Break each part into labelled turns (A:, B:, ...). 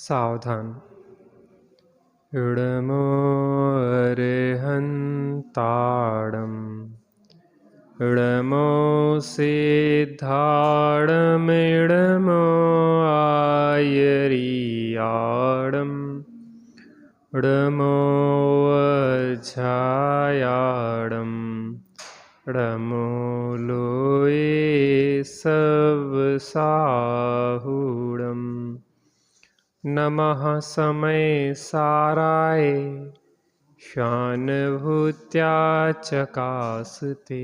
A: सावधान। इडमो अरिहन्ताडम् इडमो सिद्धाडमिडमो आयरियाडम् इडमो अज्जायाडम् इडमो लोये सवसाहुडम्। नमः समय साराय शानुभूत्या चकासते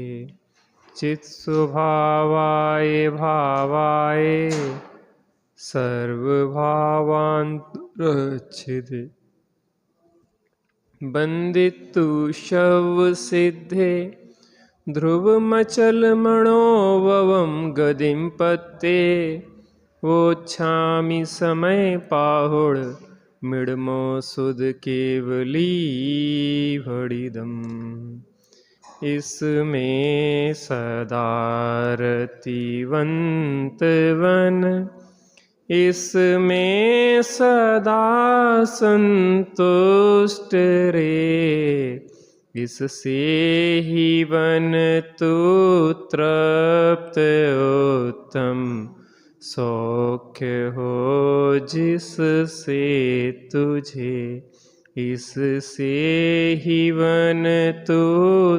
A: चित्स्वभावाय भावाय सर्वभावान्तरच्छिदे बन्दितु शवसिद्धे ध्रुवमचलमणोभवं गतिं पत्ते वोच्छामि समय पाहुड मिडमो सुध केवली भड़िदम्। इसमें सदा रतिवंतवन इसमें सदा संतुष्ट रे इससे ही वन तू तृप्त उत्तम सौख्य हो जिससे तुझे इससे ही वन तू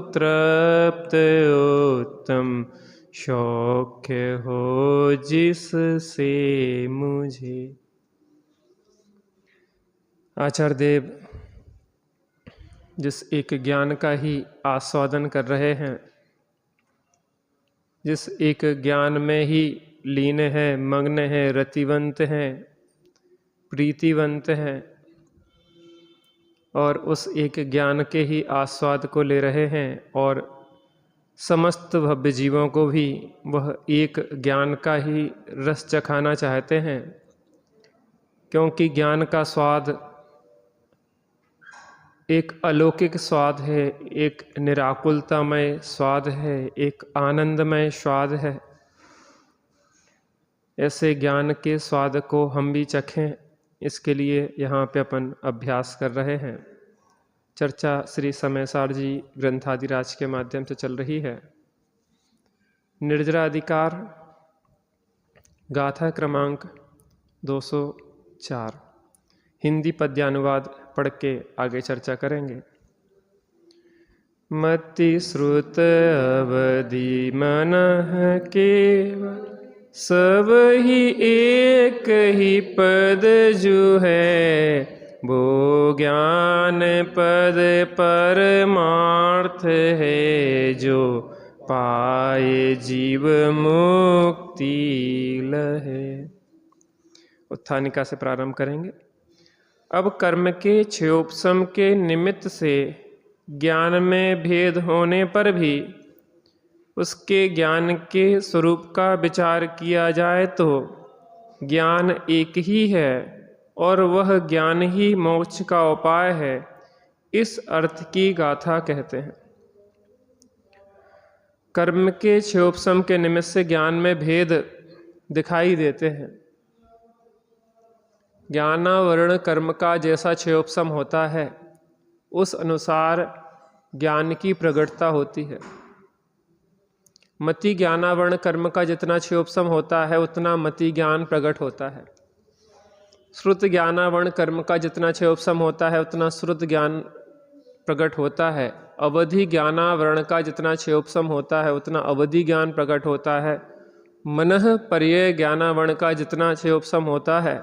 A: तृप्त उत्तम सौख्य हो जिससे मुझे। आचार्य देव जिस एक ज्ञान का ही आस्वादन कर रहे हैं, जिस एक ज्ञान में ही लीन है, मग्न है, रतिवंत हैं, प्रीतिवंत हैं और उस एक ज्ञान के ही आस्वाद को ले रहे हैं और समस्त भव्य जीवों को भी वह एक ज्ञान का ही रस चखाना चाहते हैं, क्योंकि ज्ञान का स्वाद एक अलौकिक स्वाद है, एक निराकुलतामय स्वाद है, एक आनंदमय स्वाद है। ऐसे ज्ञान के स्वाद को हम भी चखें, इसके लिए यहाँ पे अपन अभ्यास कर रहे हैं। चर्चा श्री समयसार जी ग्रंथादिराज के माध्यम से चल रही है। निर्जरा अधिकार गाथा क्रमांक 204 हिंदी पद्यानुवाद पढ़ के आगे चर्चा करेंगे। मति श्रुत अवधि मनः केवल सब ही एक ही पद जो है वो ज्ञान पद परमार्थ है जो पाए जीव मुक्ति लहे। उत्थानिका से प्रारंभ करेंगे। अब कर्म के क्षयोपशम के निमित्त से ज्ञान में भेद होने पर भी उसके ज्ञान के स्वरूप का विचार किया जाए तो ज्ञान एक ही है और वह ज्ञान ही मोक्ष का उपाय है, इस अर्थ की गाथा कहते हैं। कर्म के क्षयोपशम के निमित्त से ज्ञान में भेद दिखाई देते हैं। ज्ञानावरण कर्म का जैसा क्षयोपशम होता है उस अनुसार ज्ञान की प्रगटता होती है। मति ज्ञानावरण कर्म का जितना क्षयोपशम होता है उतना मति ज्ञान प्रकट होता है। श्रुत ज्ञानावरण कर्म का जितना क्षयोपशम होता है उतना श्रुत ज्ञान प्रकट होता है। अवधि ज्ञानावरण का जितना क्षयोपशम होता है उतना अवधि ज्ञान प्रकट होता है। मनः पर्यय ज्ञानावरण का जितना क्षयोपशम होता है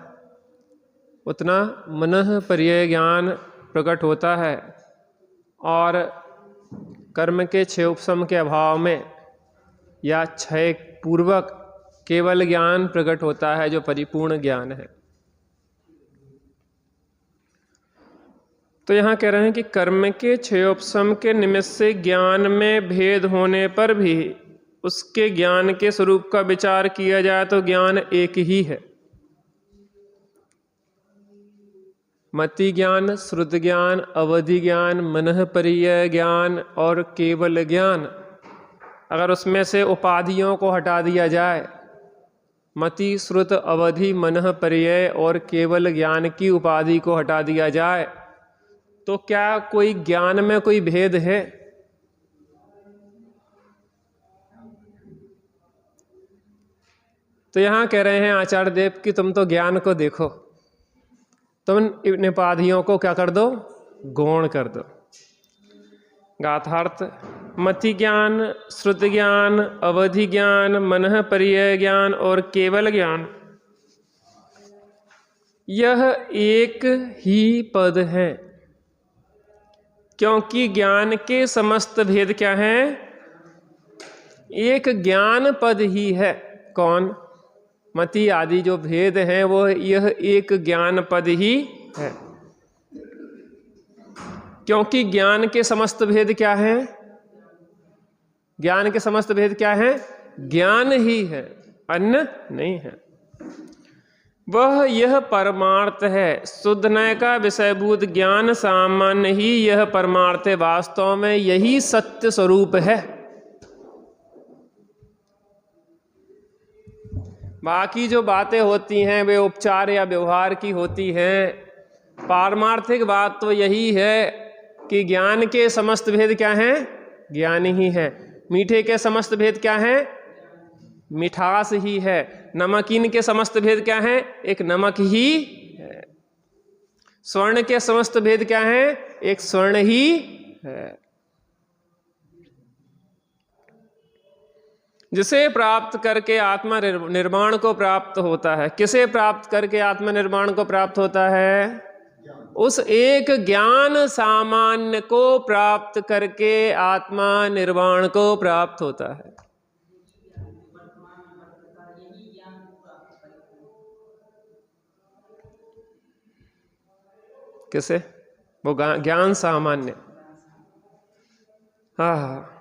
A: उतना मनः पर्यय ज्ञान प्रकट होता है और कर्म के क्षयोपशम के अभाव में या क्षय पूर्वक केवल ज्ञान प्रकट होता है जो परिपूर्ण ज्ञान है। तो यहाँ कह रहे हैं कि कर्म के क्षयोपशम के निमित्त से ज्ञान में भेद होने पर भी उसके ज्ञान के स्वरूप का विचार किया जाए तो ज्ञान एक ही है। मति ज्ञान, श्रुत ज्ञान, अवधि ज्ञान, मनः पर्यय ज्ञान और केवल ज्ञान, अगर उसमें से उपाधियों को हटा दिया जाए मति श्रुत अवधि मनः पर्यय और केवल ज्ञान की उपाधि को हटा दिया जाए तो क्या कोई ज्ञान में कोई भेद है? तो यहां कह रहे हैं आचार्य देव कि तुम तो ज्ञान को देखो, तुम इन उपाधियों को क्या कर दो? गौण कर दो। गाथार्थ मति ज्ञान, श्रुति ज्ञान, अवधि ज्ञान, मनः पर्यय ज्ञान और केवल ज्ञान, यह एक ही पद है, क्योंकि ज्ञान के समस्त भेद क्या हैं? एक ज्ञान पद ही है। कौन? मति आदि जो भेद हैं वो यह एक ज्ञान पद ही है, क्योंकि ज्ञान के समस्त भेद क्या हैं? ज्ञान के समस्त भेद क्या हैं? ज्ञान ही है, अन्य नहीं है। वह यह परमार्थ है। शुद्ध नय का विषयभूत ज्ञान सामान्य ही यह परमार्थ है, वास्तव में यही सत्य स्वरूप है। बाकी जो बातें होती हैं वे उपचार या व्यवहार की होती हैं। पारमार्थिक बात तो यही है कि ज्ञान के समस्त भेद क्या हैं? ज्ञान ही है। मीठे के समस्त भेद क्या हैं? मिठास ही है। नमकीन के समस्त भेद क्या हैं? एक नमक ही है। स्वर्ण के समस्त भेद क्या हैं? एक स्वर्ण ही है। जिसे प्राप्त करके आत्मा निर्माण को प्राप्त होता है। किसे प्राप्त करके आत्मा निर्माण को प्राप्त होता है? उस एक ज्ञान सामान्य को प्राप्त करके आत्मा निर्वाण को प्राप्त होता है। किसे? वो ज्ञान सामान्य। हाँ,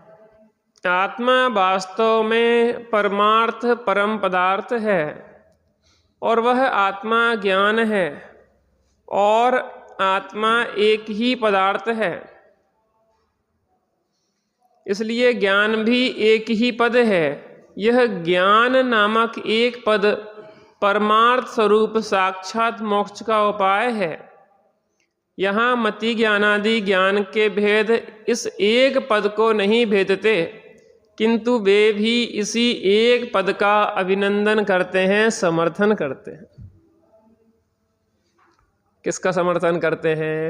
A: आत्मा वास्तव में परमार्थ परम पदार्थ है और वह आत्मा ज्ञान है और आत्मा एक ही पदार्थ है। इसलिए ज्ञान भी एक ही पद है। यह ज्ञान नामक एक पद परमार्थ स्वरूप साक्षात मोक्ष का उपाय है। यहाँ मति ज्ञानादि ज्ञान के भेद इस एक पद को नहीं भेदते, किंतु वे भी इसी एक पद का अभिनंदन करते हैं, समर्थन करते हैं। किसका समर्थन करते हैं?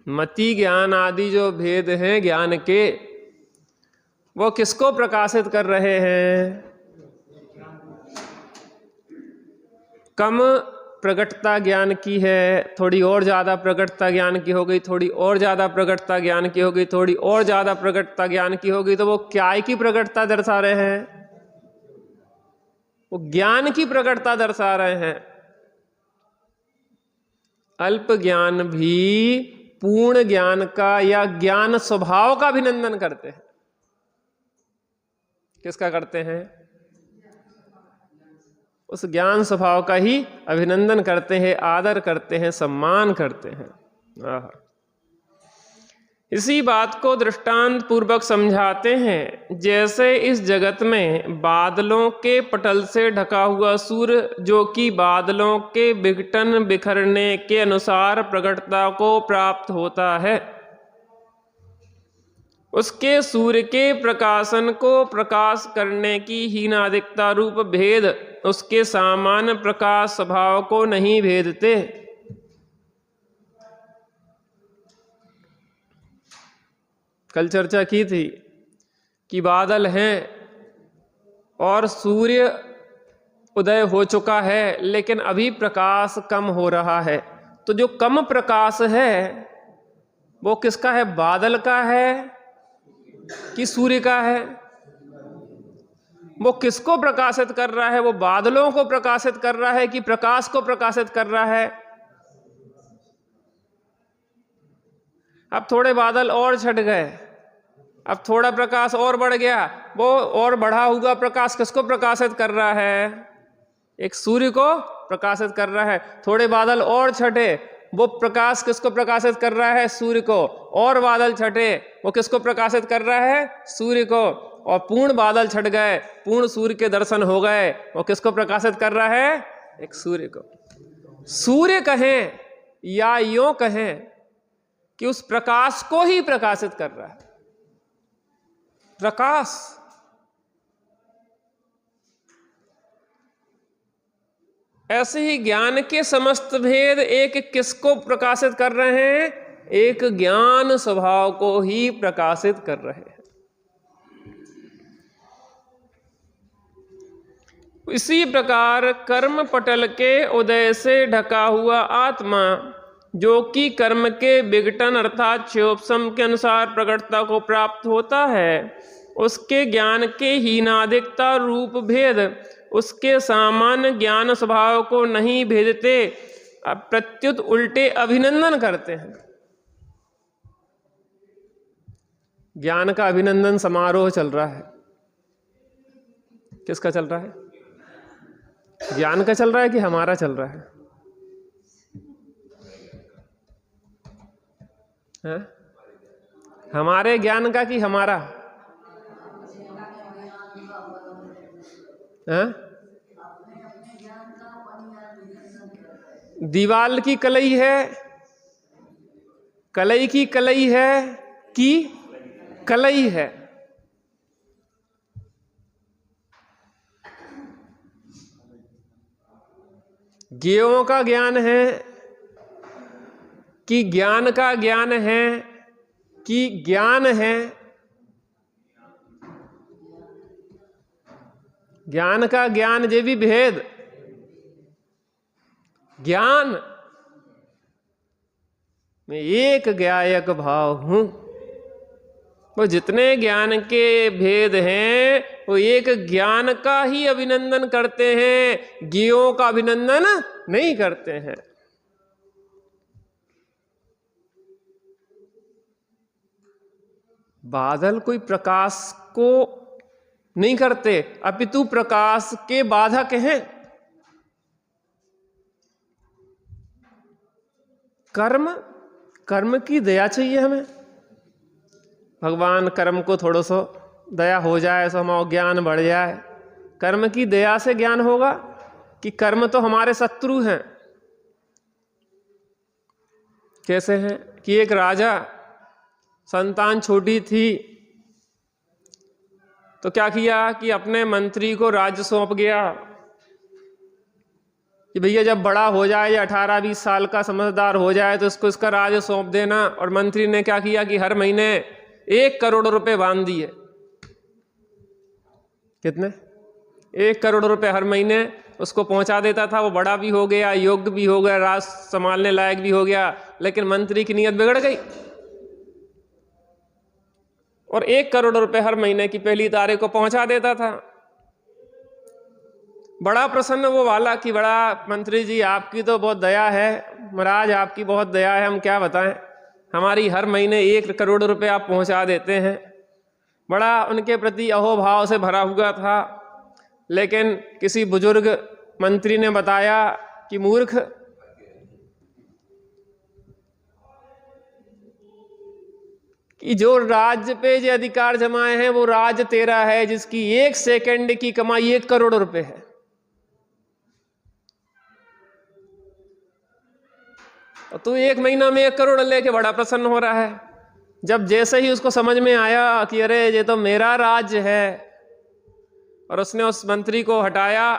A: मति ज्ञान आदि जो भेद हैं ज्ञान के, वो किसको प्रकाशित कर रहे हैं? कम प्रगटता ज्ञान की है, थोड़ी और ज्यादा प्रगटता ज्ञान की हो गई, थोड़ी और ज्यादा प्रगटता ज्ञान की हो गई, थोड़ी और ज्यादा प्रगटता ज्ञान की हो गई, तो वो क्या की प्रगटता दर्शा रहे हैं? वो ज्ञान की प्रगटता दर्शा रहे हैं। अल्प ज्ञान भी पूर्ण ज्ञान का या ज्ञान स्वभाव का अभिनंदन करते हैं। किसका करते हैं? उस ज्ञान स्वभाव का ही अभिनंदन करते हैं, आदर करते हैं, सम्मान करते हैं। इसी बात को दृष्टांत पूर्वक समझाते हैं। जैसे इस जगत में बादलों के पटल से ढका हुआ सूर्य, जो कि बादलों के विघटन बिखरने के अनुसार प्रगटता को प्राप्त होता है, उसके सूर्य के प्रकाशन को प्रकाश करने की हीनाधिकता रूप भेद उसके सामान्य प्रकाश स्वभाव को नहीं भेदते। कल चर्चा की थी कि बादल हैं और सूर्य उदय हो चुका है, लेकिन अभी प्रकाश कम हो रहा है। तो जो कम प्रकाश है वो किसका है? बादल का है कि सूर्य का है? वो किसको प्रकाशित कर रहा है? वो बादलों को प्रकाशित कर रहा है कि प्रकाश को प्रकाशित कर रहा है? अब थोड़े बादल और छट गए, अब थोड़ा प्रकाश और बढ़ गया। वो और बढ़ा हुआ प्रकाश किसको प्रकाशित कर रहा है? एक सूर्य को प्रकाशित कर रहा है। थोड़े बादल और छटे, वो प्रकाश किसको प्रकाशित कर रहा है? सूर्य को। और बादल छटे, वो किसको प्रकाशित कर रहा है? सूर्य को। और पूर्ण बादल छट गए, पूर्ण सूर्य के दर्शन हो गए। वो किसको प्रकाशित कर रहा है? एक सूर्य को। सूर्य कहें या यूं कहें कि उस प्रकाश को ही प्रकाशित कर रहा है। प्रकाश ऐसे ही ज्ञान के समस्त भेद एक किसको प्रकाशित कर रहे हैं? एक ज्ञान स्वभाव को ही प्रकाशित कर रहे हैं। इसी प्रकार कर्म पटल के उदय से ढका हुआ आत्मा, जो कि कर्म के विघटन अर्थात क्षयोपशम के अनुसार प्रकटता को प्राप्त होता है, उसके ज्ञान के हीनादिकता रूप भेद उसके सामान्य ज्ञान स्वभाव को नहीं भेदते, प्रत्युत उल्टे अभिनंदन करते हैं। ज्ञान का अभिनंदन समारोह चल रहा है। किसका चल रहा है? ज्ञान का चल रहा है कि हमारा चल रहा है? है? हमारे ज्ञान का कि हमारा? है? दीवाल की कलई है, कलई की कलई है कि कलई है? ज्ञेयों का ज्ञान है कि ज्ञान का ज्ञान है कि ज्ञान है? ज्ञान का ज्ञान जे भी भेद। ज्ञान में एक ज्ञायक भाव हूं। वो जितने ज्ञान के भेद हैं वो एक ज्ञान का ही अभिनंदन करते हैं, ज्ञेयों का अभिनंदन नहीं करते हैं। बादल कोई प्रकाश को नहीं करते, अपितु प्रकाश के बाधक हैं। कर्म की दया चाहिए हमें। भगवान कर्म को थोड़ा सा दया हो जाए तो हमारा ज्ञान बढ़ जाए। कर्म की दया से ज्ञान होगा कि कर्म तो हमारे शत्रु हैं। कैसे हैं? कि एक राजा, संतान छोटी थी तो क्या किया कि अपने मंत्री को राज्य सौंप गया कि भैया जब बड़ा हो जाए या 18-20 साल का समझदार हो जाए तो इसको इसका राज्य सौंप देना। और मंत्री ने क्या किया कि हर महीने 1 करोड़ रुपए बांध दिए। कितने? 1 करोड़ रुपए हर महीने उसको पहुंचा देता था। वो बड़ा भी हो गया, योग्य भी हो गया, राज संभालने लायक भी हो गया, लेकिन मंत्री की नीयत बिगड़ गई और 1 करोड़ रुपए हर महीने की पहली तारीख को पहुंचा देता था। बड़ा प्रसन्न वो वाला कि बड़ा मंत्री जी आपकी तो बहुत दया है, महाराज आपकी बहुत दया है, हम क्या बताएं, हमारी हर महीने 1 करोड़ रुपए आप पहुंचा देते हैं। बड़ा उनके प्रति अहोभाव से भरा हुआ था। लेकिन किसी बुजुर्ग मंत्री ने बताया कि मूर्ख, कि जो राज्य पे जो अधिकार जमाए हैं वो राज्य तेरा है, जिसकी 1 सेकंड की कमाई 1 करोड़ रुपए है। और तू 1 महीना में 1 करोड़ लेके बड़ा प्रसन्न हो रहा है। जब जैसे ही उसको समझ में आया कि अरे ये तो मेरा राज्य है, और उसने उस मंत्री को हटाया,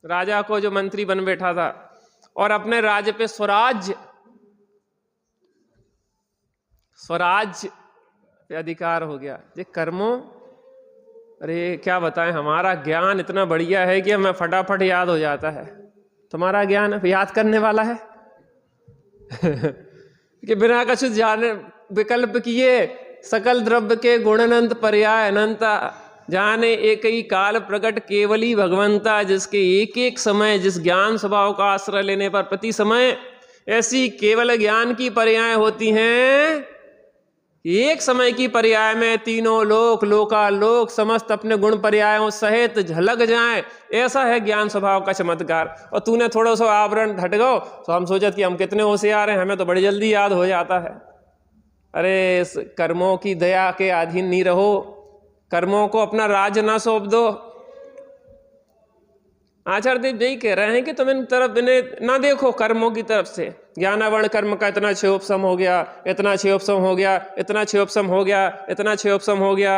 A: राजा को जो मंत्री बन बैठा था, और अपने राज्य पे स्वराज्य पे अधिकार हो गया। ये कर्मों, अरे क्या बताएं, हमारा ज्ञान इतना बढ़िया है कि हमें फटाफट याद हो जाता है। तुम्हारा ज्ञान याद करने वाला है कि बिना कछु जाने विकल्प किए सकल द्रव्य के गुण अनंत पर्याय अनंता, जाने एक ही काल प्रकट केवली भगवंता, जिसके एक एक समय जिस ज्ञान स्वभाव का आश्रय लेने पर प्रति समय ऐसी केवल ज्ञान की पर्याय होती हैं। एक समय की पर्याय में तीनों लोक लोकालोक समस्त अपने गुण पर्यायों सहित झलक जाएं, ऐसा है ज्ञान स्वभाव का चमत्कार। और तूने थोड़ा सा आवरण हट गो तो हम सोचत कि हम कितने होशियार हैं, हमें तो बड़ी जल्दी याद हो जाता है। अरे कर्मों की दया के अधीन नहीं रहो, कर्मों को अपना राज ना सौंप दो। आचार्य देव यही कह रहे हैं कि तुम इन तरफ इन्हें ना देखो, कर्मों की तरफ से। ज्ञानावरण कर्म का इतना क्षयोपशम हो गया, इतना क्षयोपशम हो गया, इतना क्षयोपशम हो गया, इतना क्षयोपशम हो गया।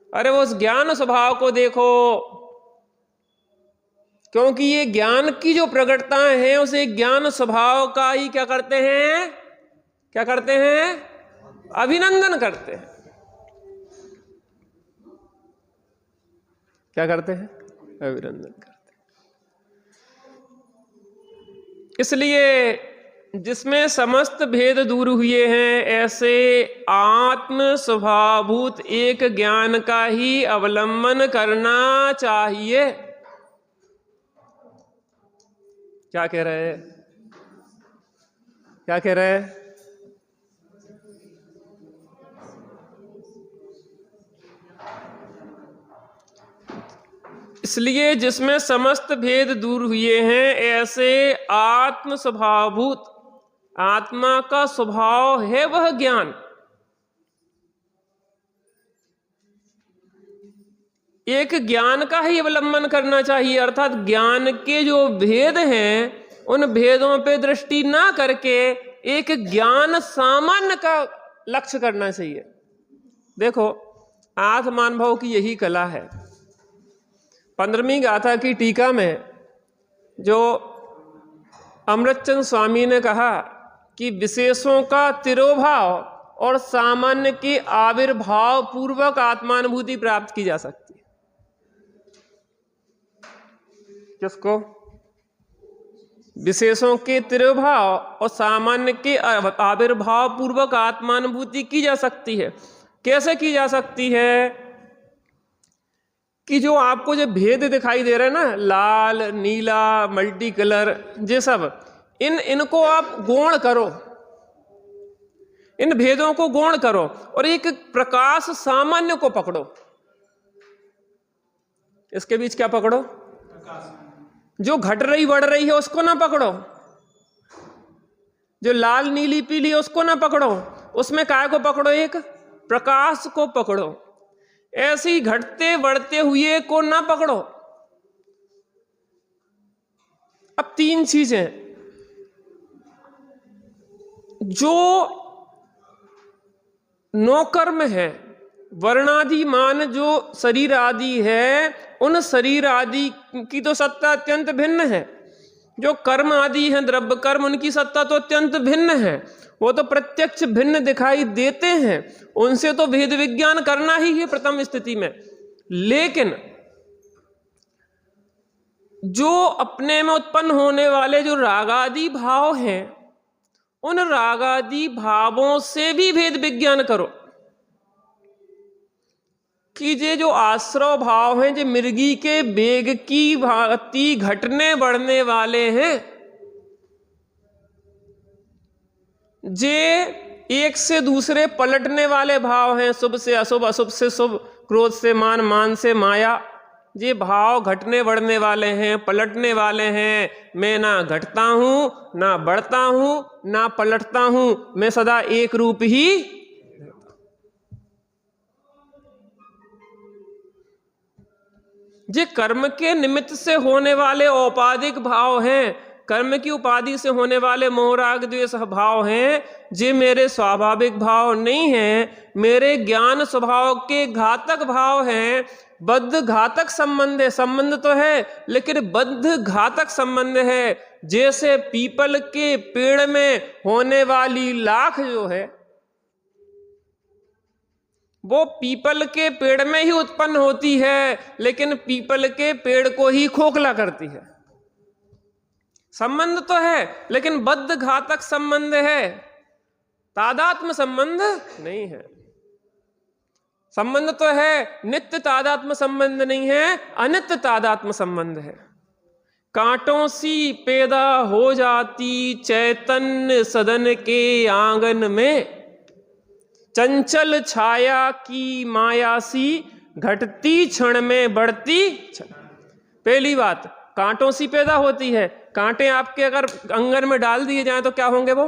A: अरे वो उस ज्ञान स्वभाव को देखो, क्योंकि ये ज्ञान की जो प्रकटताएं हैं उसे ज्ञान स्वभाव का ही क्या करते हैं, क्या करते हैं, अभिनंदन करते हैं। क्या करते हैं, अभिनंदन करते हैं। इसलिए जिसमें समस्त भेद दूर हुए हैं, ऐसे आत्म स्वभावभूत एक ज्ञान का ही अवलंबन करना चाहिए। क्या कह रहे हैं, क्या कह रहे हैं? इसलिए जिसमें समस्त भेद दूर हुए हैं, ऐसे आत्म स्वभावभूत, आत्मा का स्वभाव है वह ज्ञान, एक ज्ञान का ही अवलंबन करना चाहिए। अर्थात ज्ञान के जो भेद हैं उन भेदों पे दृष्टि ना करके एक ज्ञान सामान्य का लक्ष्य करना चाहिए। देखो, आत्मानुभव की यही कला है। 15वीं गाथा की टीका में जो अमृतचंद स्वामी ने कहा कि विशेषों का तिरोभाव और सामान्य के आविर्भाव पूर्वक आत्मानुभूति प्राप्त की जा सकती है। किसको? विशेषों के तिरोभाव और सामान्य के आविर्भाव पूर्वक आत्मानुभूति की जा सकती है। कैसे की जा सकती है? कि जो आपको जो भेद दिखाई दे रहे हैं ना, लाल, नीला, मल्टी कलर, ये सब, इनको आप गौण करो, इन भेदों को गौण करो और एक प्रकाश सामान्य को पकड़ो। इसके बीच क्या पकड़ो? जो घट रही बढ़ रही है उसको ना पकड़ो, जो लाल नीली पीली है उसको ना पकड़ो, उसमें काय को पकड़ो? एक प्रकाश को पकड़ो। ऐसी घटते बढ़ते हुए को ना पकड़ो। अब 3 चीजें, जो नौकर्म है, वर्णादि मान जो शरीर आदि है, उन शरीर आदि की तो सत्ता अत्यंत भिन्न है। जो कर्म आदि हैं, द्रव्य कर्म, उनकी सत्ता तो अत्यंत भिन्न है। वो तो प्रत्यक्ष भिन्न दिखाई देते हैं, उनसे तो भेद विज्ञान करना ही है प्रथम स्थिति में। लेकिन जो अपने में उत्पन्न होने वाले जो रागादि भाव हैं, उन रागादि भावों से भी भेद विज्ञान करो कि ये जो आश्रव भाव हैं, जो मृगी के वेग की भांति घटने बढ़ने वाले हैं, जे एक से दूसरे पलटने वाले भाव हैं, शुभ से अशुभ, अशुभ से शुभ, क्रोध से मान, मान से माया, ये भाव घटने बढ़ने वाले हैं, पलटने वाले हैं। मैं ना घटता हूं, ना बढ़ता हूं, ना पलटता हूं, मैं सदा एक रूप ही। ये कर्म के निमित्त से होने वाले औपाधिक भाव हैं, कर्म की उपाधि से होने वाले मोह राग द्वेष भाव हैं, जे मेरे स्वाभाविक भाव नहीं हैं, मेरे ज्ञान स्वभाव के घातक भाव हैं। बद्ध घातक संबंध है, संबंध तो है लेकिन बद्ध घातक संबंध है। जैसे पीपल के पेड़ में होने वाली लाख जो है, वो पीपल के पेड़ में ही उत्पन्न होती है, लेकिन पीपल के पेड़ को ही खोखला करती है। संबंध तो है लेकिन बद्ध घातक संबंध है, तादात्म्य संबंध नहीं है। संबंध तो है, नित्य तादात्म्य संबंध नहीं है, अनित्य तादात्म्य संबंध है। कांटों सी पैदा हो जाती चैतन्य सदन के आंगन में, चंचल छाया की माया सी घटती क्षण में बढ़ती। पहली बात, कांटों सी पैदा होती है। कांटे आपके अगर अंगन में डाल दिए जाएं तो क्या होंगे? वो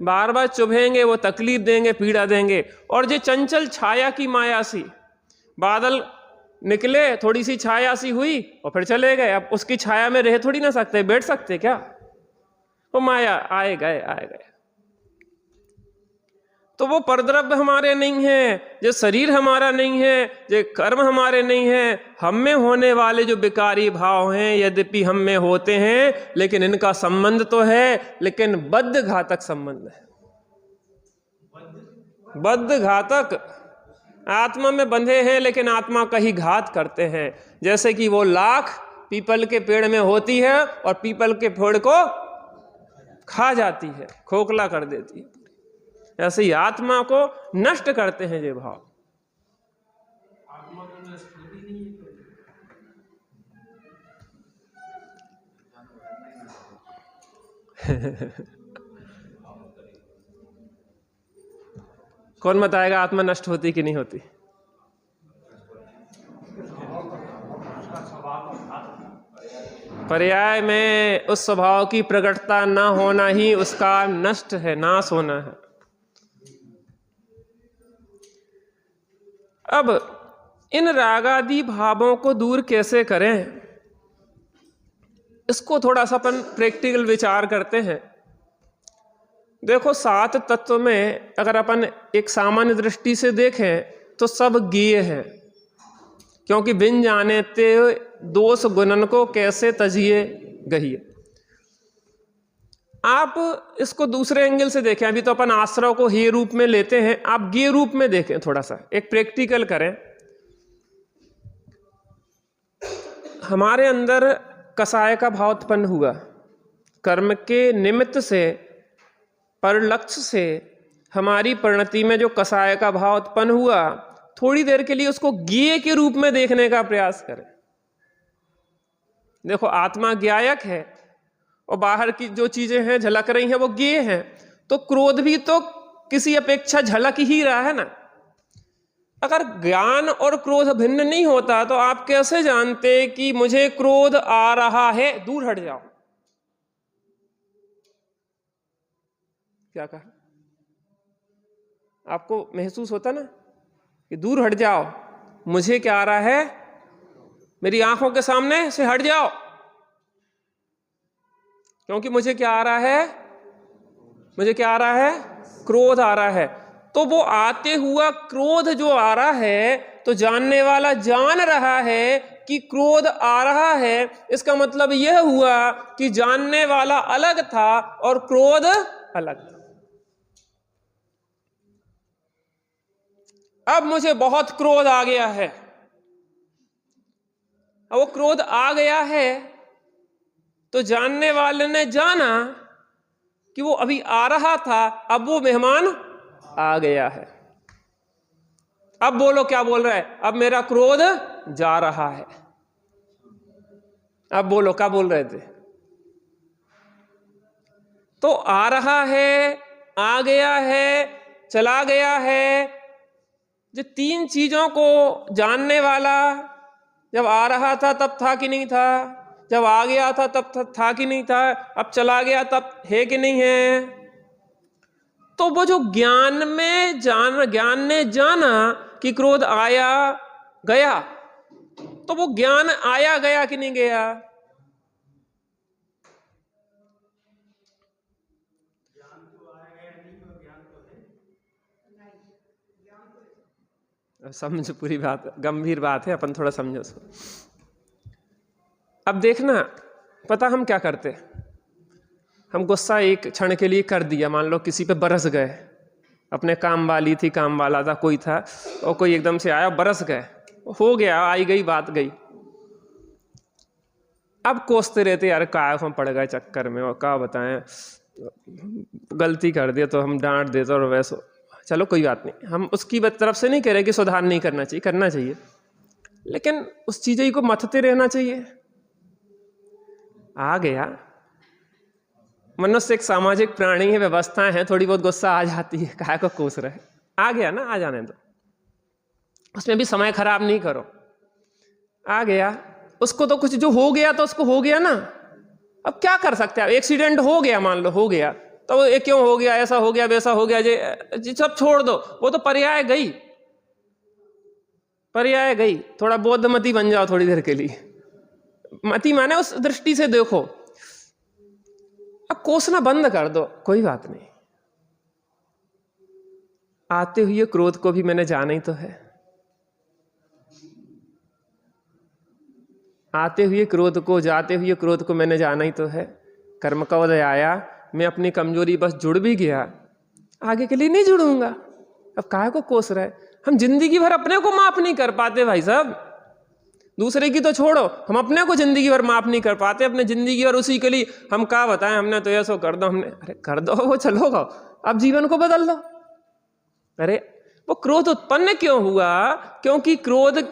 A: बार बार चुभेंगे, वो तकलीफ देंगे, पीड़ा देंगे। और जो चंचल छाया की माया सी, बादल निकले, थोड़ी सी छाया सी हुई और फिर चले गए। अब उसकी छाया में रह थोड़ी ना सकते, बैठ सकते क्या? वो माया, आए गए आए गए। तो वो परद्रव्य हमारे नहीं है, जो शरीर हमारा नहीं है, जो कर्म हमारे नहीं है। हम में होने वाले जो विकारी भाव हैं, यद्यपि हम में होते हैं, लेकिन इनका संबंध तो है, लेकिन बद्ध घातक संबंध है। बद्ध घातक, आत्मा में बंधे हैं लेकिन आत्मा का ही घात करते हैं। जैसे कि वो लाख पीपल के पेड़ में होती है और पीपल के पेड़ को खा जाती है, खोखला कर देती है, ऐसे ही आत्मा को नष्ट करते हैं ये भाव। आत्मा तो नष्ट होती नहीं है। कौन बताएगा आत्मा नष्ट होती कि नहीं होती? पर्याय में उस स्वभाव की प्रकटता न होना ही उसका नष्ट है, नाश होना है। अब इन रागादि भावों को दूर कैसे करें, इसको थोड़ा सा अपन प्रैक्टिकल विचार करते हैं। देखो, 7 तत्व में अगर अपन एक सामान्य दृष्टि से देखें तो सब ज्ञेय है, क्योंकि बिन जाने ते दोष गुणन को कैसे तजिए गहिए। आप इसको दूसरे एंगल से देखें। अभी तो अपन आश्रव को हे रूप में लेते हैं, आप ज्ञेय रूप में देखें, थोड़ा सा एक प्रैक्टिकल करें। हमारे अंदर कसाय का भाव उत्पन्न हुआ, कर्म के निमित्त से, पर लक्ष्य से हमारी परिणति में जो कसाय का भाव उत्पन्न हुआ, थोड़ी देर के लिए उसको ज्ञेय के रूप में देखने का प्रयास करें। देखो, आत्मा ज्ञायक है और बाहर की जो चीजें हैं झलक रही हैं वो ज्ञेय हैं। तो क्रोध भी तो किसी अपेक्षा झलक ही रहा है ना। अगर ज्ञान और क्रोध भिन्न नहीं होता तो आप कैसे जानते कि मुझे क्रोध आ रहा है, दूर हट जाओ? क्या कहा? आपको महसूस होता ना कि दूर हट जाओ, मुझे क्या आ रहा है, मेरी आंखों के सामने से हट जाओ, क्योंकि मुझे क्या आ रहा है, मुझे क्या आ रहा है, क्रोध आ रहा है। तो वो आते हुआ क्रोध जो आ रहा है, तो जानने वाला जान रहा है कि क्रोध आ रहा है। इसका मतलब यह हुआ कि जानने वाला अलग था और क्रोध अलग था। अब मुझे बहुत क्रोध आ गया है। अब वो क्रोध आ गया है तो जानने वाले ने जाना कि वो अभी आ रहा था, अब वो मेहमान आ गया है। अब बोलो क्या बोल रहा है? अब मेरा क्रोध जा रहा है। अब बोलो क्या बोल रहे थे? तो आ रहा है, आ गया है, चला गया है। जो 3 चीजों को जानने वाला, जब आ रहा था तब था कि नहीं था, जब आ गया था तब था कि नहीं था, अब चला गया तब है कि नहीं है। तो वो जो ज्ञान में ज्ञान ने जाना कि क्रोध आया गया, तो वो ज्ञान आया गया कि नहीं गया? समझ, पूरी बात गंभीर बात है, अपन थोड़ा समझो उसको। अब देखना, पता हम क्या करते, हम गुस्सा एक क्षण के लिए कर दिया, मान लो किसी पे बरस गए, अपने काम वाली थी, काम वाला था, कोई था, और कोई एकदम से आया, बरस गए, हो गया, आई गई बात गई। अब कोसते रहते, यार काय हम पड़ गए चक्कर में, और क्या बताएं, गलती कर दिया तो हम डांट देते, और वैसे चलो कोई बात नहीं, हम उसकी तरफ से नहीं कह रहे कि सुधार नहीं करना चाहिए, करना चाहिए, लेकिन उस चीज़ को मथते रहना चाहिए। आ गया, मनुष्य एक सामाजिक प्राणी है, व्यवस्थाएं हैं, थोड़ी बहुत गुस्सा आ जाती है, काहे को कोस रहे, आ गया ना, आ जाने दो, उसमें भी समय खराब नहीं करो। आ गया, उसको तो कुछ जो हो गया तो उसको हो गया ना, अब क्या कर सकते हैं? एक्सीडेंट हो गया, मान लो हो गया, तो ये क्यों हो गया, ऐसा हो गया, वैसा हो गया, जी सब छोड़ दो, वो तो पर्याय गई, पर्याय गई, थोड़ा बौद्धमती बन जाओ थोड़ी देर के लिए। मति माने उस दृष्टि से देखो, अब कोसना बंद कर दो, कोई बात नहीं। आते हुए क्रोध को भी मैंने जाना ही तो है, आते हुए क्रोध को, जाते हुए क्रोध को मैंने जाना ही तो है। कर्म का उदय आया, मैं अपनी कमजोरी बस जुड़ भी गया, आगे के लिए नहीं जुड़ूंगा। अब काहे को कोस रहा है? हम जिंदगी भर अपने को माफ नहीं कर पाते भाई साहब, दूसरे की तो छोड़ो, हम अपने को जिंदगी भर माफ नहीं कर पाते। अपने जिंदगी भर उसी के लिए हम क्या बताएं, हमने तो ऐसा कर दो, हमने, अरे कर दो वो, चलो अब जीवन को बदल दो। अरे वो क्रोध उत्पन्न क्यों हुआ? क्योंकि क्रोध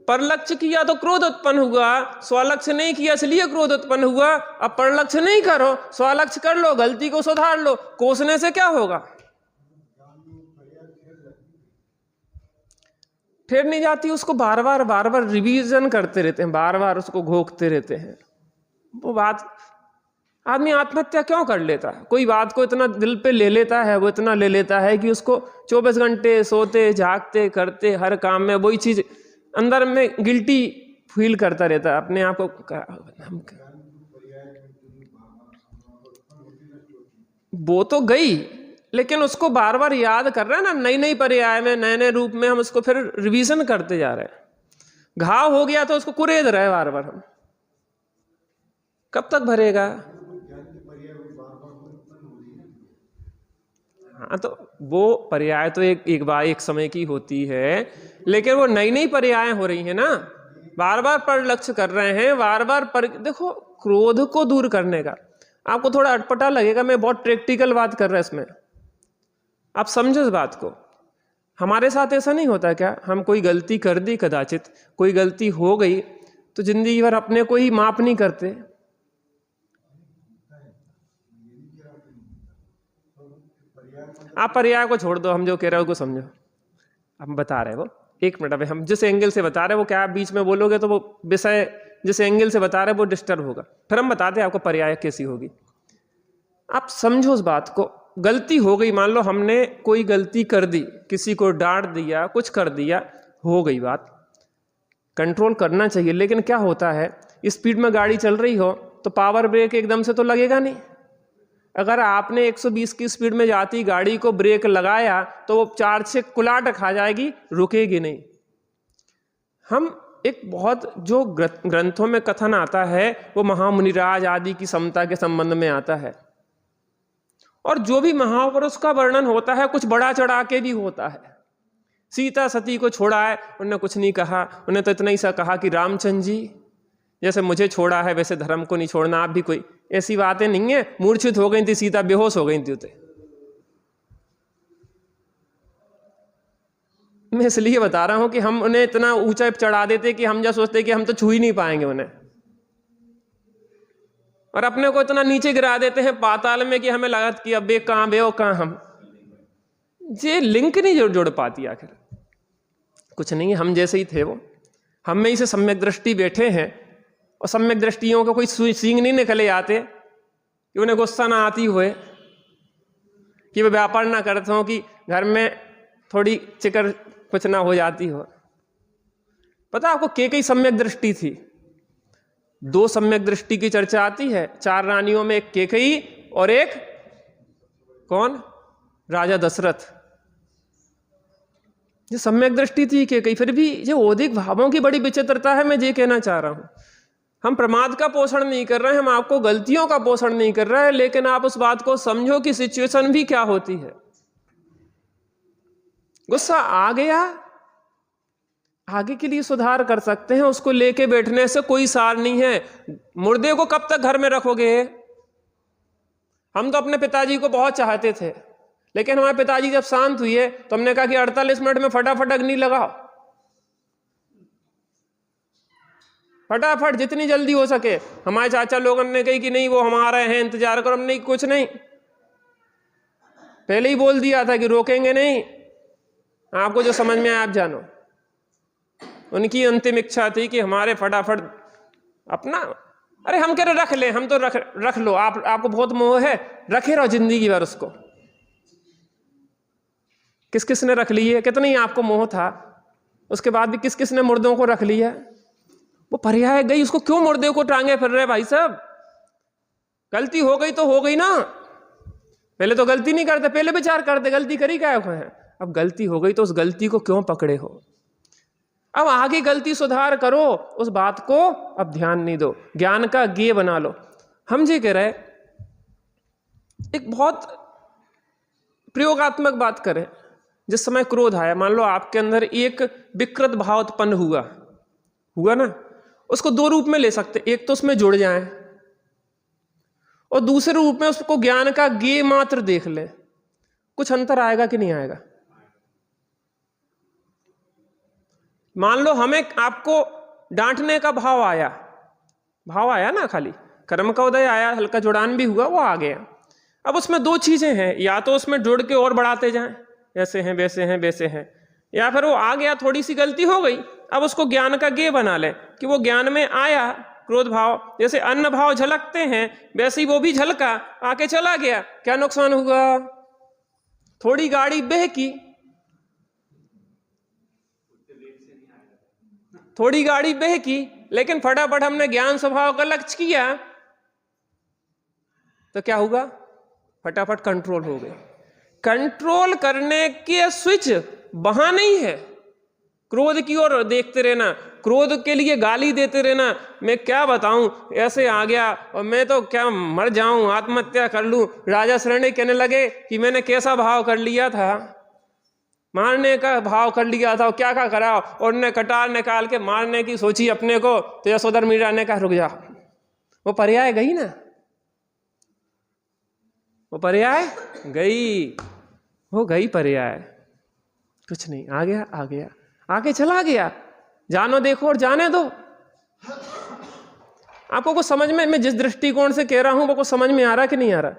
A: परलक्ष्य किया तो क्रोध उत्पन्न हुआ, स्वलक्ष्य नहीं किया इसलिए क्रोध उत्पन्न हुआ। अब परलक्ष्य नहीं करो, स्वलक्ष्य कर लो, गलती को सुधार लो, कोसने से क्या होगा? फिर नहीं जाती, उसको बार बार रिवीजन करते रहते हैं, बार बार उसको घोंकते रहते हैं। वो बात, आदमी आत्महत्या क्यों कर लेता है? कोई बात को इतना दिल पे ले लेता है, वो इतना ले लेता है कि उसको 24 घंटे सोते जागते करते हर काम में वही चीज अंदर में गिल्टी फील करता रहता है अपने आप को। वो तो गई, लेकिन उसको बार बार याद कर रहे हैं ना, नई नई पर्याय में, नए नए रूप में हम उसको फिर रिवीजन करते जा रहे हैं। घाव हो गया तो उसको कुरेद रहे बार बार हम, कब तक भरेगा? हाँ, तो वो पर्याय तो एक बार एक समय की होती है, लेकिन वो नई नई पर्याय हो रही है ना, बार बार पर लक्ष्य कर रहे हैं, बार बार पर। देखो, क्रोध को दूर करने का आपको थोड़ा अटपटा लगेगा, मैं बहुत प्रैक्टिकल बात कर रहा हूं इसमें, आप समझो इस बात को। हमारे साथ ऐसा नहीं होता क्या? हम कोई गलती कर दी, कदाचित कोई गलती हो गई, तो जिंदगी भर अपने को ही माफ नहीं करते। आप पर्याय को छोड़ दो, हम जो कह रहे हो को समझो। हम बता रहे वो, एक मिनट, अभी हम जिस एंगल से बता रहे हैं वो, क्या आप बीच में बोलोगे तो वो विषय जिस एंगल से बता रहे हैं वो डिस्टर्ब होगा। फिर हम बताते हैं आपको पर्याय कैसी होगी। आप समझो उस बात को। गलती हो गई, मान लो हमने कोई गलती कर दी, किसी को डांट दिया, कुछ कर दिया, हो गई बात, कंट्रोल करना चाहिए। लेकिन क्या होता है, स्पीड में गाड़ी चल रही हो तो पावर ब्रेक एकदम से तो लगेगा नहीं। अगर आपने 120 की स्पीड में जाती गाड़ी को ब्रेक लगाया तो वो 4 से कुलाट खा जाएगी, रुकेगी नहीं। हम एक बहुत जो ग्रंथों में कथन आता है वो महामुनिराज आदि की समता के संबंध में आता है, और जो भी महापुरुष का वर्णन होता है कुछ बड़ा चढ़ा के भी होता है। सीता सती को छोड़ा है, उन्होंने कुछ नहीं कहा, उन्हें तो इतना ही सा कहा कि रामचंद्र जी जैसे मुझे छोड़ा है वैसे धर्म को नहीं छोड़ना आप भी। कोई ऐसी बातें नहीं है। मूर्छित हो गई थी सीता, बेहोश हो गई थी उते। मैं इसलिए बता रहा हूं कि हम उन्हें इतना ऊंचा चढ़ा देते कि हम जो सोचते कि हम तो छू ही नहीं पाएंगे उन्हें, और अपने को इतना नीचे गिरा देते हैं पाताल में कि हमें लगा कि अब कहां बे कहां हम। ये लिंक नहीं जोड़ पाती आखिर। कुछ नहीं, हम जैसे ही थे वो, हम में ही से सम्यक दृष्टि बैठे हैं, और सम्यक दृष्टियों का कोई सींग नहीं निकले आते कि उन्हें गुस्सा ना आती हुए, कि वे व्यापार ना करते हो, कि घर में थोड़ी चिकर कुछ ना हो जाती हो। पता आपको कई सम्यक दृष्टि थी? 2 सम्यक दृष्टि की चर्चा आती है 4 रानियों में, एक केकई और एक कौन? राजा दशरथ। ये सम्यक दृष्टि थी केकई। फिर भी ये औदिक भावों की बड़ी विचित्रता है। मैं ये कहना चाह रहा हूं, हम प्रमाद का पोषण नहीं कर रहे हैं, हम आपको गलतियों का पोषण नहीं कर रहे हैं, लेकिन आप उस बात को समझो कि सिचुएशन भी क्या होती है। गुस्सा आ गया, आगे के लिए सुधार कर सकते हैं, उसको लेके बैठने से कोई सार नहीं है। मुर्दे को कब तक घर में रखोगे? हम तो अपने पिताजी को बहुत चाहते थे, लेकिन हमारे पिताजी जब शांत हुए तो हमने कहा कि 48 मिनट में फटाफट अग्नि लगाओ, फटाफट जितनी जल्दी हो सके। हमारे चाचा लोगों ने कही कि नहीं वो हमारे हैं, इंतजार करो। हमने कुछ नहीं, पहले ही बोल दिया था कि रोकेंगे नहीं, आपको जो समझ में आया आप जानो। उनकी अंतिम इच्छा थी कि हमारे फटाफट अपना, अरे हम कह रहे रख ले, हम तो रख लो, आपको बहुत मोह है, रखे रहो जिंदगी भर उसको। किस किस ने रख ली है? कितनी आपको मोह था? उसके बाद भी किस किस ने मुर्दों को रख लिया? वो पर्याय गई, उसको क्यों मुर्दे को टांगे फिर रहे भाई साहब? गलती हो गई तो हो गई ना, पहले तो गलती नहीं करते, पहले विचार करते गलती करी क्या है। अब गलती हो गई तो उस गलती को क्यों पकड़े हो? अब आगे गलती सुधार करो, उस बात को अब ध्यान नहीं दो, ज्ञान का गेय बना लो। हम जी कह रहे, एक बहुत प्रयोगात्मक बात करें। जिस समय क्रोध आया, मान लो आपके अंदर एक विकृत भाव उत्पन्न हुआ ना, उसको दो रूप में ले सकते, एक तो उसमें जुड़ जाए और दूसरे रूप में उसको ज्ञान का गेय मात्र देख ले। कुछ अंतर आएगा कि नहीं आएगा? मान लो हमें आपको डांटने का भाव आया ना, खाली कर्म का उदय आया, हल्का जुड़ान भी हुआ, वो आ गया। अब उसमें दो चीजें हैं, या तो उसमें जुड़ के और बढ़ाते जाएं, ऐसे हैं वैसे हैं वैसे हैं, या फिर वो आ गया, थोड़ी सी गलती हो गई, अब उसको ज्ञान का गेय बना ले कि वो ज्ञान में आया क्रोध भाव, जैसे अन्न भाव झलकते हैं वैसे ही वो भी झलका, आके चला गया, क्या नुकसान हुआ? थोड़ी गाड़ी बहकी, थोड़ी गाड़ी बहकी, लेकिन फटाफट हमने ज्ञान स्वभाव का लक्ष्य किया तो क्या हुआ? फटाफट कंट्रोल हो गए। कंट्रोल करने के स्विच वहां नहीं है, क्रोध की ओर देखते रहना, क्रोध के लिए गाली देते रहना, मैं क्या बताऊं ऐसे आ गया और मैं तो क्या मर जाऊं, आत्महत्या कर लूं। राजा शरण्य कहने लगे कि मैंने कैसा भाव कर लिया था, मारने का भाव कर लिया था, क्या क्या करा, और ने कटार निकाल के मारने की सोची अपने को, तो यशोधर मीरा ने कहा रुक जा। वो पर्याय गई ना, वो पर्याय गई, वो गई पर्याय, कुछ नहीं, आ गया आके चला गया। जानो देखो और जाने दो। आपको कुछ समझ में, मैं जिस दृष्टिकोण से कह रहा हूं वो कुछ समझ में आ रहा कि नहीं आ रहा?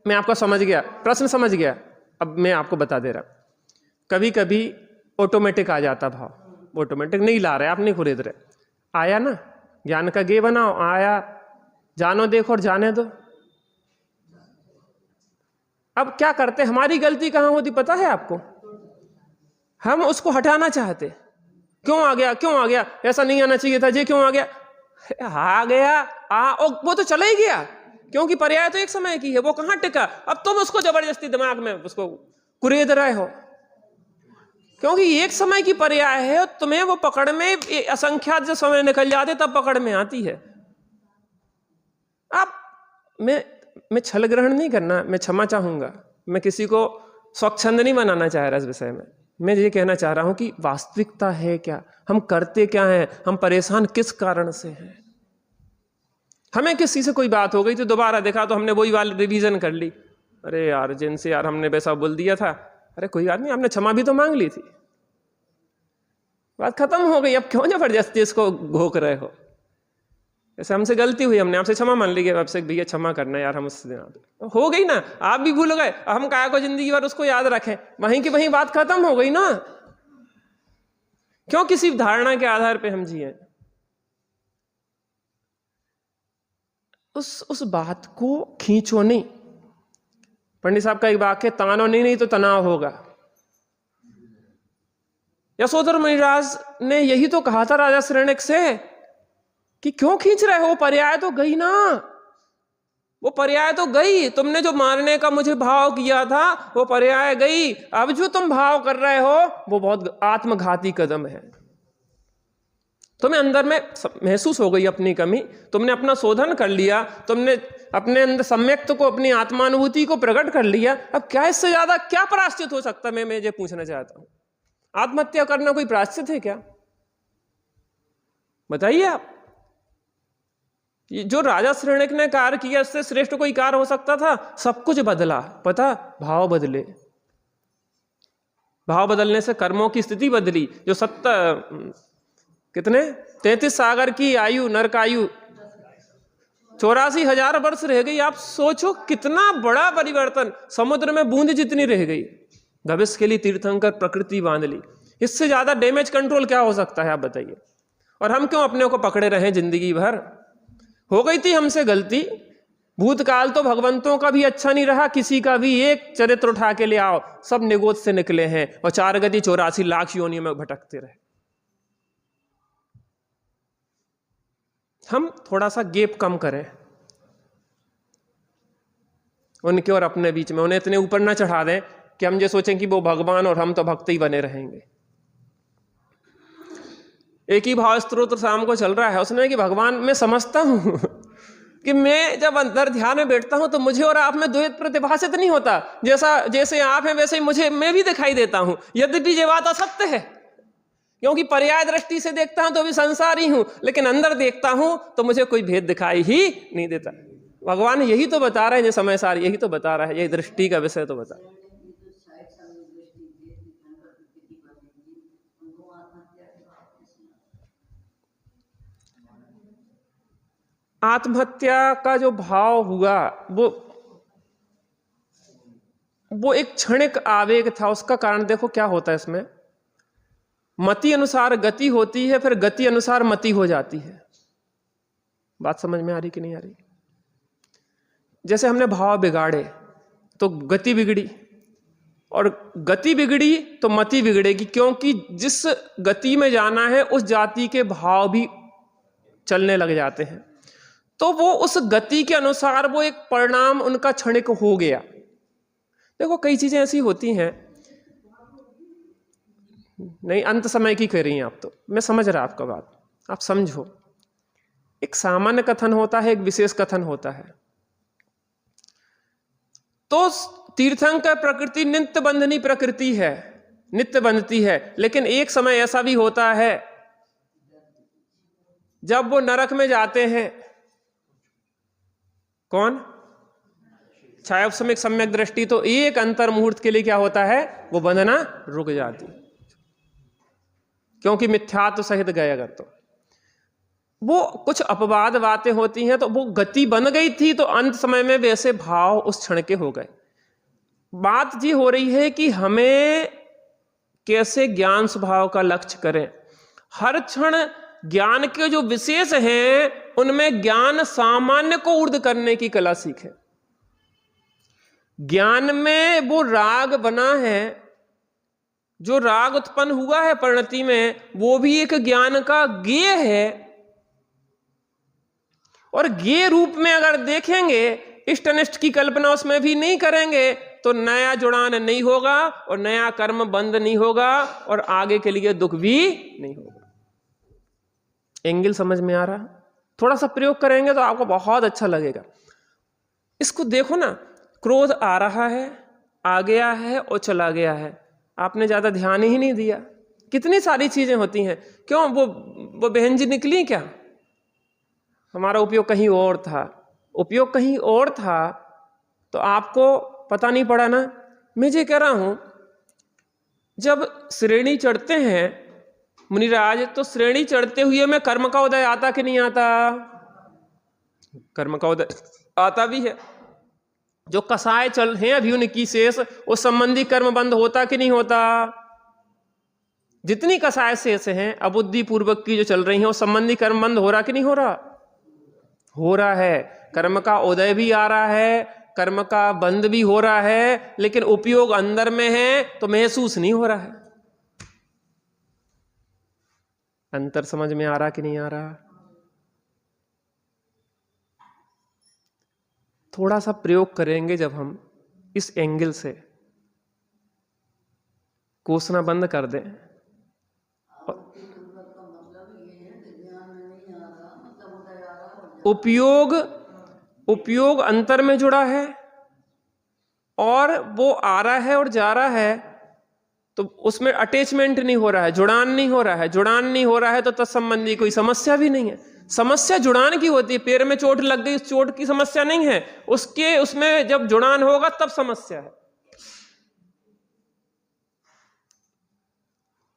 A: मैं आपको समझ गया, प्रश्न समझ गया। अब मैं आपको बता दे रहा, कभी कभी ऑटोमेटिक आ जाता भाव, ऑटोमेटिक नहीं ला रहे, आप नहीं खरीद रहे, आया ना, ज्ञान का गेय बनाओ, आया, जानो देखो और जाने दो। अब क्या करते, हमारी गलती कहां होती पता है आपको? हम उसको हटाना चाहते, क्यों आ गया, ऐसा नहीं आना चाहिए था, ये क्यों आ गया, और वो तो चला ही गया, क्योंकि पर्याय तो एक समय की है, वो कहां टिका। अब तुम उसको जबरदस्ती दिमाग में उसको कुरेद रहे हो, क्योंकि एक समय की पर्याय है, तुम्हें वो पकड़ में असंख्यात जो समय निकल जाते तब पकड़ में आती है। अब मैं छल ग्रहण नहीं करना, मैं क्षमा चाहूंगा, मैं किसी को स्वच्छंद नहीं बनाना चाह रहा इस विषय में। मैं ये कहना चाह रहा हूं कि वास्तविकता है क्या, हम करते क्या हैं, हम परेशान किस कारण से हैं। हमें किसी से कोई बात हो गई तो दोबारा देखा तो हमने वही वाली रिवीजन कर ली, अरे यार जिनसे यार हमने वैसा बोल दिया था, अरे कोई बात नहीं, आपने क्षमा भी तो मांग ली थी, बात खत्म हो गई, अब क्यों जबरदस्ती इसको घोक रहे हो? जैसे हमसे गलती हुई, हमने आपसे क्षमा मान ली कि आपसे भैया क्षमा करना यार, हम उससे हो गई ना, आप भी भूल गए, हम काया को जिंदगी भर उसको याद रखें, वहीं की वहीं बात खत्म हो गई ना। क्यों किसी धारणा के आधार पे हम जिए? उस बात को खींचो नहीं। पंडित साहब का एक वाक्य, तानो नहीं तो तनाव होगा। यशोधर महाराज ने यही तो कहा था राजा शरण्यक से कि क्यों खींच रहे हो, पर्याय तो गई ना, वो पर्याय तो गई, तुमने जो मारने का मुझे भाव किया था वो पर्याय गई, अब जो तुम भाव कर रहे हो वो बहुत आत्मघाती कदम है। तुम्हें अंदर में महसूस हो गई अपनी कमी, तुमने अपना शोधन कर लिया, तुमने अपने अंदर सम्यक्त को, अपनी आत्मानुभूति को प्रकट कर लिया, अब क्या इससे ज्यादा क्या प्रायश्चित हो सकता है? मैं ये पूछना चाहता हूं, आत्महत्या करना कोई प्रायश्चित है क्या? बताइए आप। जो राजा शरण्यक ने कार्य किया इससे श्रेष्ठ कोई कार्य हो सकता था? सब कुछ बदला, पता, भाव बदले, भाव बदलने से कर्मों की स्थिति बदली। जो 33 सागर की आयु, नरक आयु 84,000 वर्ष रह गई। आप सोचो कितना बड़ा परिवर्तन, समुद्र में बूंद जितनी रह गई, भविष्य के लिए तीर्थंकर प्रकृति बांध ली। इससे ज्यादा डैमेज कंट्रोल क्या हो सकता है आप बताइए? और हम क्यों अपने को पकड़े रहे जिंदगी भर? हो गई थी हमसे गलती, भूतकाल तो भगवंतों का भी अच्छा नहीं रहा, किसी का भी एक चरित्र उठा के ले आओ, सब निगोद से निकले हैं और 4 गति 84 लाख योनियों में भटकते रहे। हम थोड़ा सा गैप कम करें उनके और अपने बीच में, उन्हें इतने ऊपर ना चढ़ा दें कि हम ये सोचें कि वो भगवान और हम तो भक्त ही बने रहेंगे। एक ही भाव स्तोत्र शाम को चल रहा है, उसने कि भगवान मैं समझता हूं कि मैं जब अंदर ध्यान में बैठता हूं तो मुझे और आप में द्वैत प्रतिभासित नहीं होता, जैसे आप हैं वैसे ही मैं भी दिखाई देता हूं, यद्यपि ये बात असत्य है, क्योंकि पर्याय दृष्टि से देखता हूं तो भी संसारी हूं, लेकिन अंदर देखता हूं तो मुझे कोई भेद दिखाई ही नहीं देता। भगवान यही तो बता रहे हैं, जो समय सार यही तो बता रहा है, यही दृष्टि का विषय तो बता रहा है। आत्महत्या का जो भाव हुआ वो एक क्षणिक आवेग था। उसका कारण देखो क्या होता है इसमें, मति अनुसार गति होती है, फिर गति अनुसार मति हो जाती है। बात समझ में आ रही कि नहीं आ रही? जैसे हमने भाव बिगाड़े तो गति बिगड़ी, और गति बिगड़ी तो मति बिगड़ेगी, क्योंकि जिस गति में जाना है उस जाति के भाव भी चलने लग जाते हैं, तो वो उस गति के अनुसार वो एक परिणाम उनका क्षणिक हो गया। देखो कई चीजें ऐसी होती हैं, नहीं अंत समय की कह रही हैं आप, तो मैं समझ रहा आपका बात, आप समझो। एक सामान्य कथन होता है, एक विशेष कथन होता है। तो तीर्थंकर प्रकृति नित्य बंधनी प्रकृति है, नित्य बंधती है, लेकिन एक समय ऐसा भी होता है जब वो नरक में जाते हैं। कौन? छायोपसमिक सम्यक दृष्टि, तो एक अंतर मुहूर्त के लिए क्या होता है, वो बंधना रुक जाती, क्योंकि मिथ्यात्व सहित गए अगर तो वो कुछ अपवाद बातें होती हैं, तो वो गति बन गई थी, तो अंत समय में वैसे भाव उस क्षण के हो गए। बात जी हो रही है कि हमें कैसे ज्ञान स्वभाव का लक्ष्य करें। हर क्षण ज्ञान के जो विशेष हैं उनमें ज्ञान सामान्य को ऊर्ध्व करने की कला सीखें। ज्ञान में वो राग बना है, जो राग उत्पन्न हुआ है परिणति में, वो भी एक ज्ञान का ज्ञेय है, और ज्ञेय रूप में अगर देखेंगे, इष्ट अनिष्ट की कल्पना उसमें भी नहीं करेंगे, तो नया जुड़ान नहीं होगा और नया कर्म बंद नहीं होगा और आगे के लिए दुख भी नहीं होगा। एंगल समझ में आ रहा? थोड़ा सा प्रयोग करेंगे तो आपको बहुत अच्छा लगेगा। इसको देखो ना, क्रोध आ रहा है, आ गया है और चला गया है, आपने ज्यादा ध्यान ही नहीं दिया। कितनी सारी चीजें होती हैं, क्यों? वो बहन जी निकली क्या, हमारा उपयोग कहीं और था, उपयोग कहीं और था, तो आपको पता नहीं पड़ा ना। मैं ये कह रहा हूं, जब श्रेणी चढ़ते हैं मुनिराज, तो श्रेणी चढ़ते हुए में कर्म का उदय आता कि नहीं आता? कर्म का उदय आता भी है। जो कसाय चल हैं अभी उनकी शेष, उस संबंधी कर्म बंद होता कि नहीं होता? जितनी कसाय शेष हैं अबुद्धि पूर्वक की जो चल रही हैं, उस संबंधी कर्म बंद हो रहा कि नहीं हो रहा? हो रहा है। कर्म का उदय भी आ रहा है, कर्म का बंद भी हो रहा है, लेकिन उपयोग अंदर में है तो महसूस नहीं हो रहा है। अंतर समझ में आ रहा कि नहीं आ रहा? थोड़ा सा प्रयोग करेंगे जब हम इस एंगल से, कोसना बंद कर दें। उपयोग अंतर में जुड़ा है और वो आ रहा है और जा रहा है, तो उसमें अटैचमेंट नहीं हो रहा है, जुड़ान नहीं हो रहा है। जुड़ान नहीं हो रहा है तो तत्संबंधी कोई समस्या भी नहीं है। समस्या जुड़ान की होती है, पैर में चोट लग गई, उस चोट की समस्या नहीं है, उसमें जब जुड़ान होगा तब समस्या है।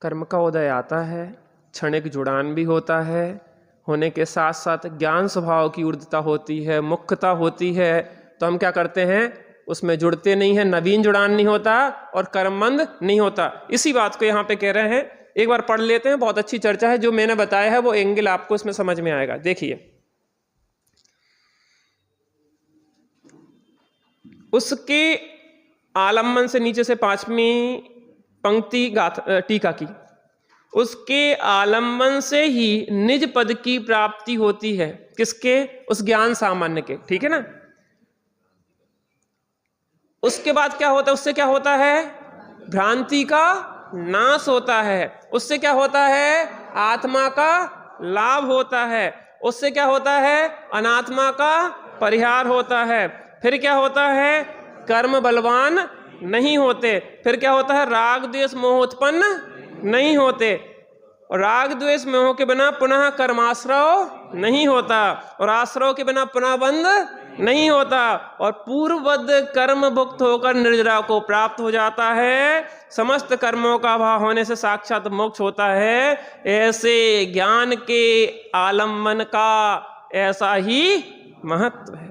A: कर्म का उदय आता है, क्षणिक जुड़ान भी होता है, होने के साथ साथ ज्ञान स्वभाव की ऊर्ध्वता होती है, मुख्यता होती है, तो हम क्या करते हैं, उसमें जुड़ते नहीं है, नवीन जुड़ान नहीं होता और कर्मबंध नहीं होता। इसी बात को यहाँ पे कह रहे हैं। एक बार पढ़ लेते हैं, बहुत अच्छी चर्चा है। जो मैंने बताया है वो एंगल आपको इसमें समझ में आएगा। देखिए, उसके आलम्बन से नीचे से 5वीं पंक्ति टीका की, उसके आलम्बन से ही निज पद की प्राप्ति होती है। किसके? उस ज्ञान सामान्य के, ठीक है ना। उसके बाद क्या होता है? उससे क्या होता है? भ्रांति का नाश होता है। उससे क्या होता है? आत्मा का लाभ होता है। उससे क्या होता है? अनात्मा का परिहार होता है। फिर क्या होता है? कर्म बलवान नहीं होते। फिर क्या होता है? राग द्वेष मोह उत्पन्न नहीं होते। और राग द्वेष मोह के बिना पुनः कर्माश्रव नहीं होता, और आश्रव के बिना पुनः बंध नहीं होता, और पूर्ववद कर्म भुक्त होकर निर्जरा को प्राप्त हो जाता है। समस्त कर्मों का अभाव होने से साक्षात मोक्ष होता है। ऐसे ज्ञान के आलम्बन का ऐसा ही महत्व है।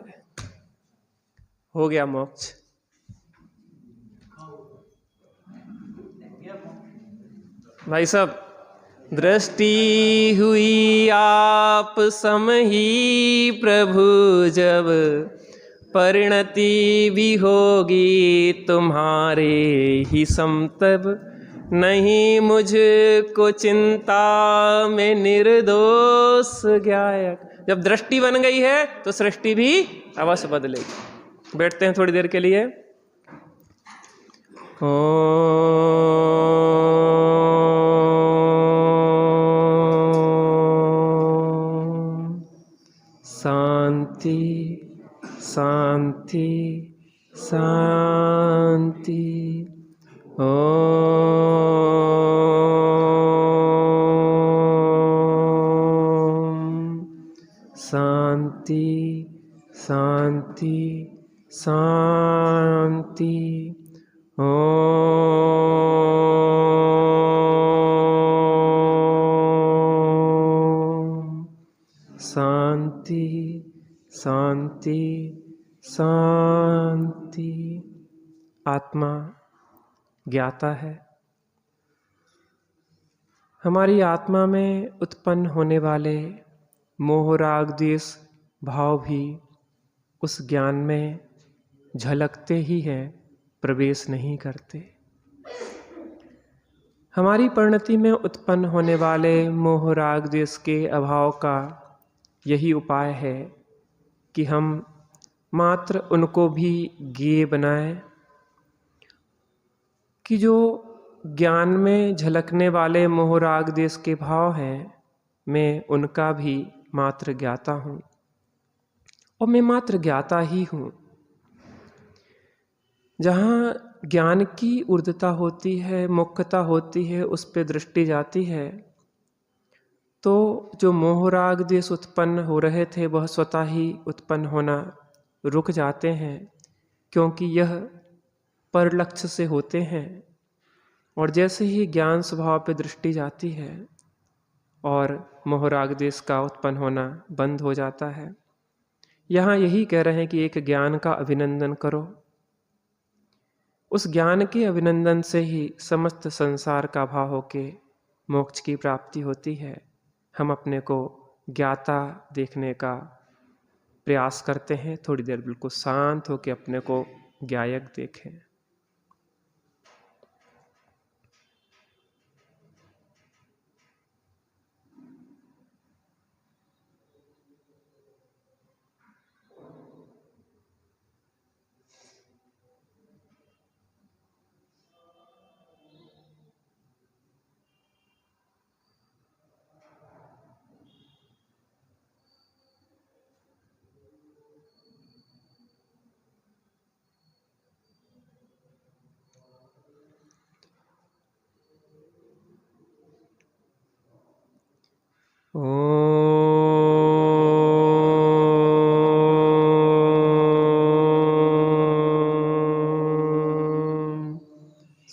A: हो गया मोक्ष। भाई साहब, दृष्टि हुई आप सम ही प्रभु जब, परिणति भी होगी तुम्हारे ही समतब। नहीं मुझको चिंता में निर्दोष गायक। जब दृष्टि बन गई है तो सृष्टि भी अवश्य बदलेगी। बैठते हैं थोड़ी देर के लिए। शांति शांति शांति। शांति शांति शांति। शांति शांति शांति। आत्मा ज्ञाता है। हमारी आत्मा में उत्पन्न होने वाले मोह राग द्वेष भाव भी उस ज्ञान में झलकते ही हैं, प्रवेश नहीं करते। हमारी परिणति में उत्पन्न होने वाले मोह राग द्वेष के अभाव का यही उपाय है कि हम मात्र उनको भी ज्ञेय बनाएं, कि जो ज्ञान में झलकने वाले मोह राग द्वेष के भाव हैं, मैं उनका भी मात्र ज्ञाता हूँ, और मैं मात्र ज्ञाता ही हूँ। जहाँ ज्ञान की ऊर्ध्वता होती है, मुख्यता होती है, उस पर दृष्टि जाती है, तो जो मोह राग द्वेष उत्पन्न हो रहे थे वह स्वतः ही उत्पन्न होना रुक जाते हैं, क्योंकि यह परलक्ष्य से होते हैं। और जैसे ही ज्ञान स्वभाव पर दृष्टि जाती है और मोह राग द्वेष का उत्पन्न होना बंद हो जाता है। यहाँ यही कह रहे हैं कि एक ज्ञान का अभिनंदन करो। उस ज्ञान के अभिनंदन से ही समस्त संसार का भाव होके मोक्ष की प्राप्ति होती है। हम अपने को ज्ञाता देखने का प्रयास करते हैं। थोड़ी देर बिल्कुल शांत होकर अपने को ज्ञायक देखें।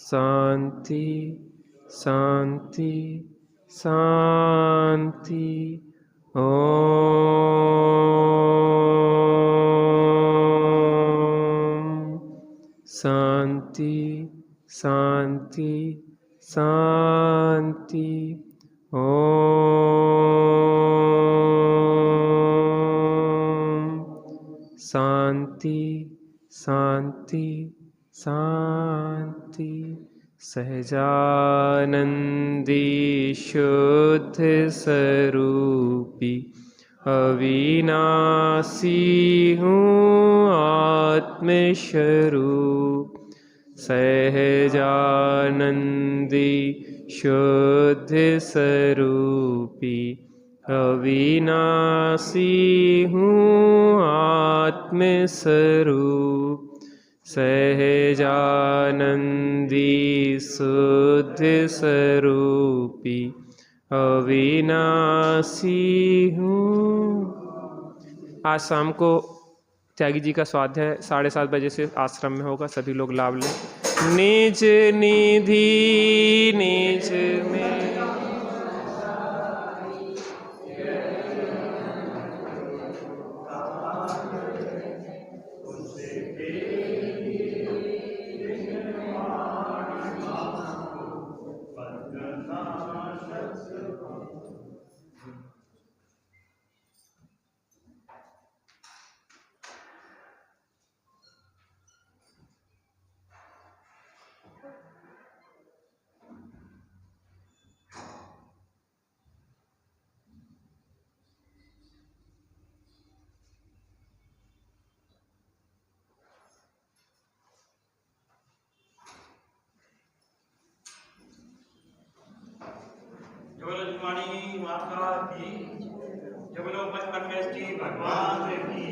A: शांति शांति शांति। शांति शांति शांति। शांति शांति शांति सहजानंदी शुद्ध स्वरूपी अविनाशी हूँ आत्मस्वरूप सहजानंदी शुद्ध स्वरूपी अविनाशी हूँ आत्मस्वरूप सहजानंदी शुद्ध स्वरूपी अविनाशी हूँ। आज शाम को त्यागी जी का स्वाध्याय 7:30 बजे से आश्रम में होगा, सभी लोग लाभ लें। निज निधि निज में
B: माता की जब लोग बचपन में भगवान की